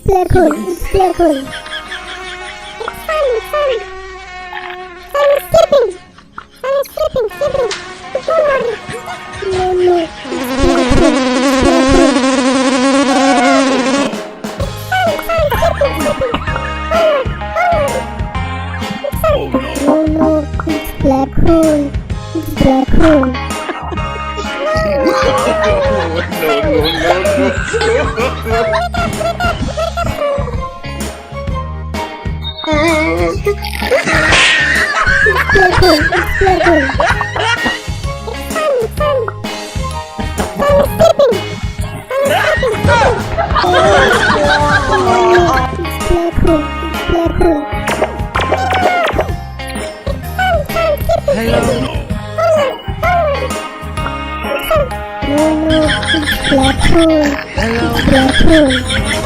black hole. It's black hole. It's fun. Sun is sleeping. Sleeping. Don't worry. No. It's black hole. No, it's black hole. It's black hole. Black hole. It's fun. Sun is sleeping. It's black hole. Hello. No, it's black hole. Hello. Black hole.